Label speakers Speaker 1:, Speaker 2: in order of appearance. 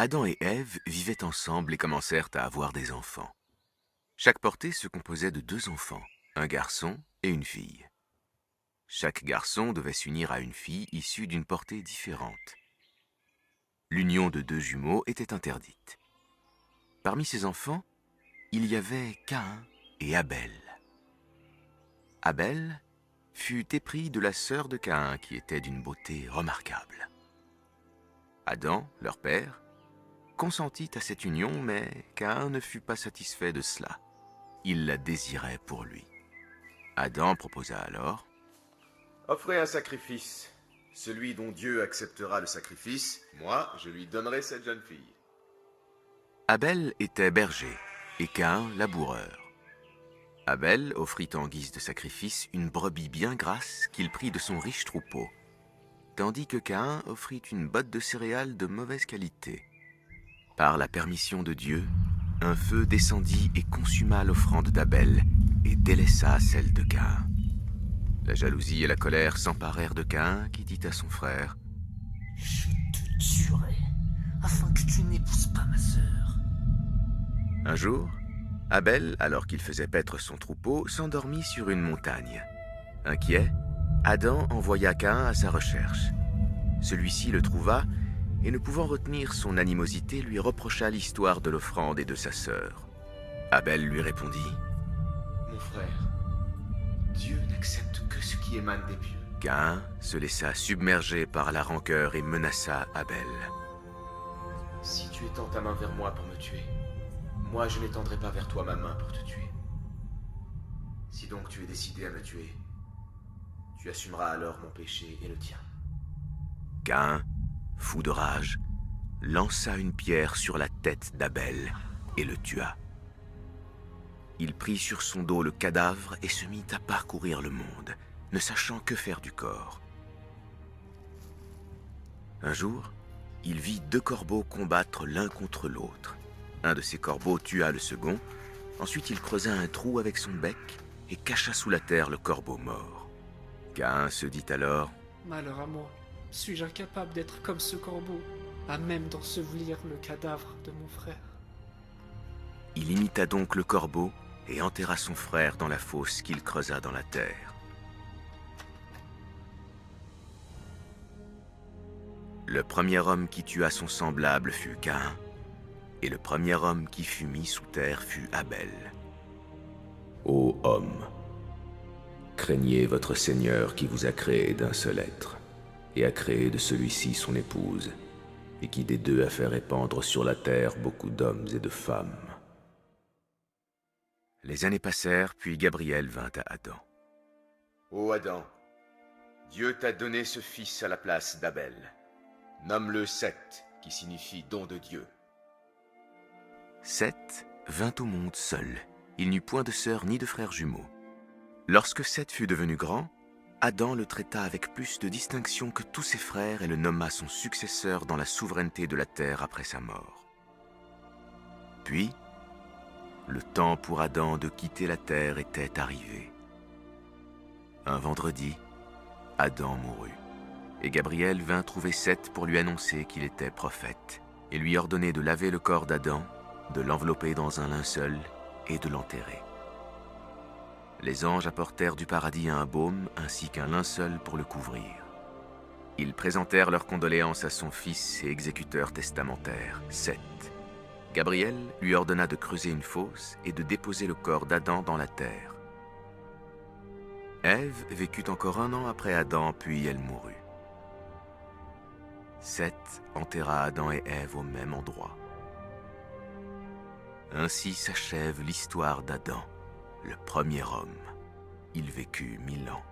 Speaker 1: Adam et Ève vivaient ensemble et commencèrent à avoir des enfants. Chaque portée se composait de 2 enfants, un garçon et une fille. Chaque garçon devait s'unir à une fille issue d'une portée différente. L'union de 2 jumeaux était interdite. Parmi ces enfants, il y avait Caïn et Abel. Abel fut épris de la sœur de Caïn qui était d'une beauté remarquable. Adam, leur père, consentit à cette union, mais Caïn ne fut pas satisfait de cela. Il la désirait pour lui. Adam proposa alors:
Speaker 2: Offrez un sacrifice. Celui dont Dieu acceptera le sacrifice, moi, je lui donnerai cette jeune fille.
Speaker 1: Abel était berger et Caïn laboureur. Abel offrit en guise de sacrifice une brebis bien grasse qu'il prit de son riche troupeau, tandis que Caïn offrit une botte de céréales de mauvaise qualité. Par la permission de Dieu, un feu descendit et consuma l'offrande d'Abel et délaissa celle de Caïn. La jalousie et la colère s'emparèrent de Caïn qui dit à son frère:
Speaker 3: « Je te tuerai afin que tu n'épouses pas ma sœur. »
Speaker 1: Un jour, Abel, alors qu'il faisait paître son troupeau, s'endormit sur une montagne. Inquiet, Adam envoya Caïn à sa recherche. Celui-ci le trouva et, ne pouvant retenir son animosité, lui reprocha l'histoire de l'offrande et de sa sœur. Abel lui répondit:
Speaker 2: « Mon frère, Dieu n'accepte que ce qui émane des pieux. »
Speaker 1: Caïn se laissa submerger par la rancœur et menaça Abel.
Speaker 2: « Si tu étends ta main vers moi pour me tuer, moi je n'étendrai pas vers toi ma main pour te tuer. Si donc tu es décidé à me tuer, tu assumeras alors mon péché et le tien. »
Speaker 1: Caïn, fou de rage, lança une pierre sur la tête d'Abel et le tua. Il prit sur son dos le cadavre et se mit à parcourir le monde, ne sachant que faire du corps. Un jour, il vit 2 corbeaux combattre l'un contre l'autre. Un de ces corbeaux tua le second, ensuite il creusa un trou avec son bec et cacha sous la terre le corbeau mort. Caïn se dit alors:
Speaker 4: « Malheur à moi, suis-je incapable d'être comme ce corbeau, à même d'ensevelir le cadavre de mon frère ?»
Speaker 1: Il imita donc le corbeau et enterra son frère dans la fosse qu'il creusa dans la terre. Le premier homme qui tua son semblable fut Caïn, et le premier homme qui fut mis sous terre fut Abel. Ô homme, craignez votre Seigneur qui vous a créé d'un seul être, et a créé de celui-ci son épouse, et qui des 2 a fait répandre sur la terre beaucoup d'hommes et de femmes. Les années passèrent, puis Gabriel vint à Adam.
Speaker 2: « Ô Adam, Dieu t'a donné ce fils à la place d'Abel. Nomme-le Seth, qui signifie don de Dieu. »
Speaker 1: Seth vint au monde seul. Il n'eut point de sœur ni de frères jumeaux. Lorsque Seth fut devenu grand, Adam le traita avec plus de distinction que tous ses frères et le nomma son successeur dans la souveraineté de la terre après sa mort. Puis, le temps pour Adam de quitter la terre était arrivé. Un vendredi, Adam mourut, et Gabriel vint trouver Seth pour lui annoncer qu'il était prophète, et lui ordonner de laver le corps d'Adam, de l'envelopper dans un linceul et de l'enterrer. Les anges apportèrent du paradis un baume ainsi qu'un linceul pour le couvrir. Ils présentèrent leurs condoléances à son fils et exécuteur testamentaire, Seth. Gabriel lui ordonna de creuser une fosse et de déposer le corps d'Adam dans la terre. Ève vécut encore 1 an après Adam, puis elle mourut. Seth enterra Adam et Ève au même endroit. Ainsi s'achève l'histoire d'Adam, le premier homme. Il vécut 1000 ans.